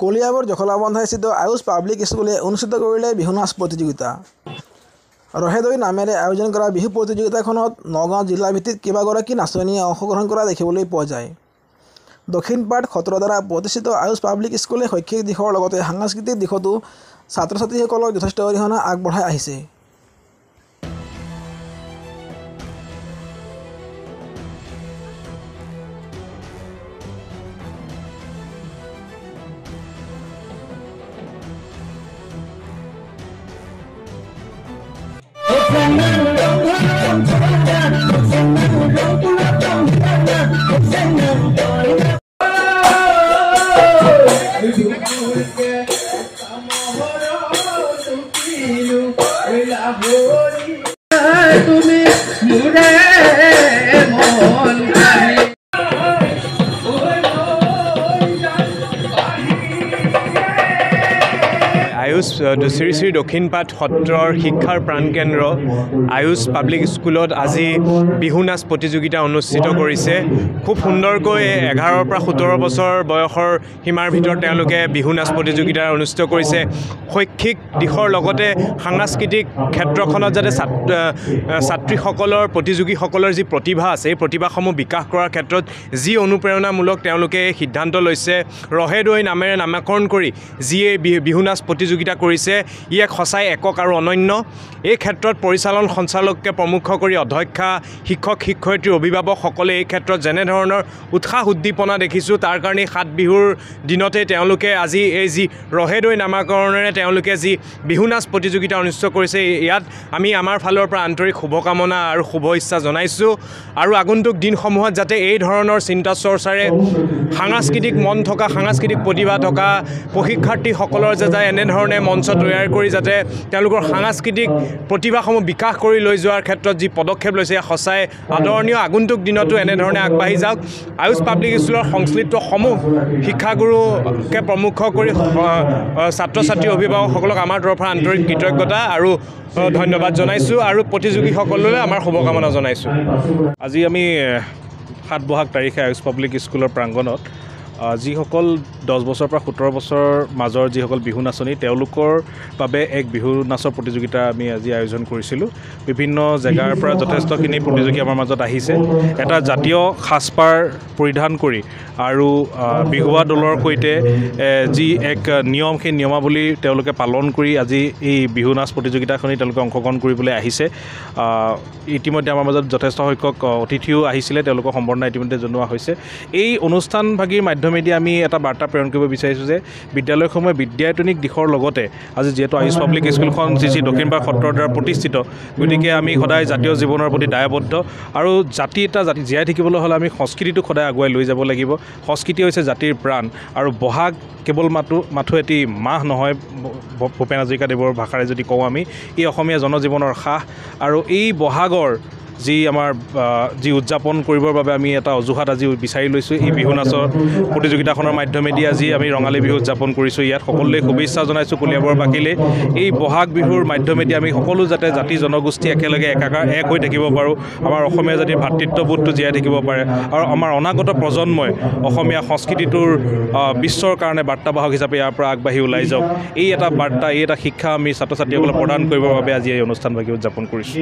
Kaliabor জখলাবন্ধাস্থিত Ayush public স্কুলে অনুষ্ঠিত কৰিলে বিহু নাচ প্ৰতিযোগিতা। ৰহেদৈ নামেৰে আয়োজন কৰা বিহু প্ৰতিযোগিতাখনত নগাঁও জিলা ভিত্তিত কেইবাগৰাকী নাচনীয়ে অংশগ্ৰহণ কৰা দেখিবলৈ পোৱা যায়। দক্ষিণপাট সত্ৰৰ দ্বাৰা প্ৰতিষ্ঠিত আয়ুষ পাব্লিক স্কুলে শৈক্ষিক দিশৰ লগতে সাংস্কৃতিক দিশতো ছাত্ৰ ছাত্ৰীসকলক যথেষ্ট অৰিহণা আগবঢ়াই আহিছে। আয়ুষ শ্ৰী শ্ৰী দক্ষিণপাট সত্ৰৰ শিক্ষাৰ প্ৰাণকেন্দ্ৰ আয়ুষ পাব্লিক স্কুলত আজি বিহু নাচ প্ৰতিযোগিতা অনুষ্ঠিত কৰিছে। খুব সুন্দৰকৈ 11 পৰা 17 বছৰ বয়সৰ সীমাৰ ভিতৰত তেওঁলোকে বিহু নাচ প্ৰতিযোগিতা অনুষ্ঠিত কৰিছে। শৈক্ষিক দিশৰ লগতে সাংস্কৃতিক ক্ষেত্ৰখনত যাতে ছাত্ৰীসকলৰ প্ৰতিযোগীসকলৰ যি প্ৰতিভা আছে এই প্ৰতিভাসমূহ বিকাশ কৰাৰ ক্ষেত্ৰত যি অনুপ্ৰেৰণামূলক তেওঁলোকে সিদ্ধান্ত লৈছে, ৰহেদৈ নামেৰে নামাকৰণ কৰি যিয়ে বিহু নাচ প্ৰতিযোগিতা কৰিছে ই এক সঁচাই একক আৰু অনন্য। এই ক্ষেত্ৰত পৰিচালন সঞ্চালককে প্ৰমুখ কৰি অধ্যক্ষা, শিক্ষক শিক্ষয়িত্ৰী, অভিভাৱকসকলে এই ক্ষেত্ৰত যেনেধৰণৰ উৎসাহ উদ্দীপনা দেখিছোঁ তাৰ কাৰণে 7 বিহুৰ দিনতে তেওঁলোকে আজি এই যি ৰহেদৈ নামাকৰণেৰে তেওঁলোকে যি বিহু নাচ প্ৰতিযোগিতা অনুষ্ঠিত কৰিছে ইয়াত আমি আমাৰ ফালৰ পৰা আন্তৰিক শুভকামনা আৰু শুভ ইচ্ছা জনাইছোঁ। আৰু আগন্তুক দিনসমূহত যাতে এই ধৰণৰ চিন্তা চৰ্চাৰে সাংস্কৃতিক মন থকা, সাংস্কৃতিক প্ৰতিভা থকা প্ৰশিক্ষাৰ্থীসকলৰ যাতে এনেধৰণে মঞ্চ তৈয়াৰ কৰি যাতে তেওঁলোকৰ সাংস্কৃতিক প্ৰতিভাসমূহ বিকাশ কৰি লৈ যোৱাৰ ক্ষেত্ৰত যি পদক্ষেপ লৈছে সঁচাই আদৰণীয়। আগন্তুক দিনতো এনেধৰণে আগবাঢ়ি যাওক। আয়ুষ পাব্লিক স্কুলৰ সংশ্লিষ্ট সমূহ শিক্ষাগুৰুকে প্ৰমুখ কৰি ছাত্ৰ ছাত্ৰী অভিভাৱকসকলক আমাৰ তৰফৰ পৰা আন্তৰিক কৃতজ্ঞতা আৰু ধন্যবাদ জনাইছোঁ আৰু প্ৰতিযোগীসকললৈ আমাৰ শুভকামনা জনাইছোঁ। আজি আমি 7 বহাগ তাৰিখে আয়ুষ পাব্লিক স্কুলৰ প্ৰাংগণত যিসকল 10 বছৰৰ পৰা 17 বছৰৰ মাজৰ যিসকল বিহু নাচনী তেওঁলোকৰ বাবে এক বিহু নাচৰ প্ৰতিযোগিতা আমি আজি আয়োজন কৰিছিলোঁ। বিভিন্ন জেগাৰ পৰা যথেষ্টখিনি প্ৰতিযোগী আমাৰ মাজত আহিছে। এটা জাতীয় সাজপাৰ পৰিধান কৰি আৰু বিহুৱা দলৰ সৈতে যি এক নিয়ম, সেই নিয়মাৱলী তেওঁলোকে পালন কৰি আজি এই বিহু নাচ প্ৰতিযোগিতাখনি তেওঁলোকে অংশগ্ৰহণ কৰিবলৈ আহিছে। ইতিমধ্যে আমাৰ মাজত যথেষ্ট সংখ্যক অতিথিও আহিছিলে, তেওঁলোকক সম্বৰ্ধনা ইতিমধ্যে জনোৱা হৈছে। এই অনুষ্ঠানভাগীৰ মাধ্যমেদি আমি এটা বাৰ্তা প্ৰেৰণ কৰিব বিচাৰিছোঁ যে বিদ্যালয়সমূহে বিদ্যায়তনিক দিশৰ লগতে আজি যিহেতু আয়ুষ পাব্লিক স্কুলখন শ্ৰী শ্ৰী দক্ষিণপাট সত্ৰৰ দ্বাৰা প্ৰতিষ্ঠিত, গতিকে আমি সদায় জাতীয় জীৱনৰ প্ৰতি দায়বদ্ধ আৰু জাতি জীয়াই থাকিবলৈ হ'লে আমি সংস্কৃতিটোক সদায় আগুৱাই লৈ যাব লাগিব। সংস্কৃতি হৈছে জাতিৰ প্ৰাণ আৰু বহাগ কেৱল মাথো এটি মাহ নহয়, ভূপেন হাজৰিকাদেৱৰ ভাষাৰে যদি কওঁ আমি, এই অসমীয়া জনজীৱনৰ সাহ আৰু এই বহাগৰ যি আমাৰ যি উদযাপন কৰিবৰ বাবে আমি এটা অজুহাত আজি বিচাৰি লৈছোঁ। এই বিহু নাচৰ প্ৰতিযোগিতাখনৰ মাধ্যমেদি আজি আমি ৰঙালী বিহু উদযাপন কৰিছোঁ। ইয়াত সকলোৱে শুভেচ্ছা জনাইছোঁ কলিয়াবৰবাসীলৈ। এই বহাগ বিহুৰ মাধ্যমেদি আমি সকলো যাতে জাতি জনগোষ্ঠী একেলগে এক হৈ থাকিব পাৰোঁ, আমাৰ অসমীয়া জাতিৰ ভাতৃত্ববোধটো জীয়াই থাকিব পাৰে আৰু আমাৰ অনাগত প্ৰজন্মই অসমীয়া সংস্কৃতিটোৰ বিশ্বৰ কাৰণে বাৰ্তাবাহক হিচাপে ইয়াৰ পৰা আগবাঢ়ি ওলাই যাওক, এই এটা বাৰ্তা, এই এটা শিক্ষা আমি ছাত্ৰ ছাত্ৰীসকলক প্ৰদান কৰিবৰ বাবে আজি এই অনুষ্ঠানভাগী উদযাপন কৰিছোঁ।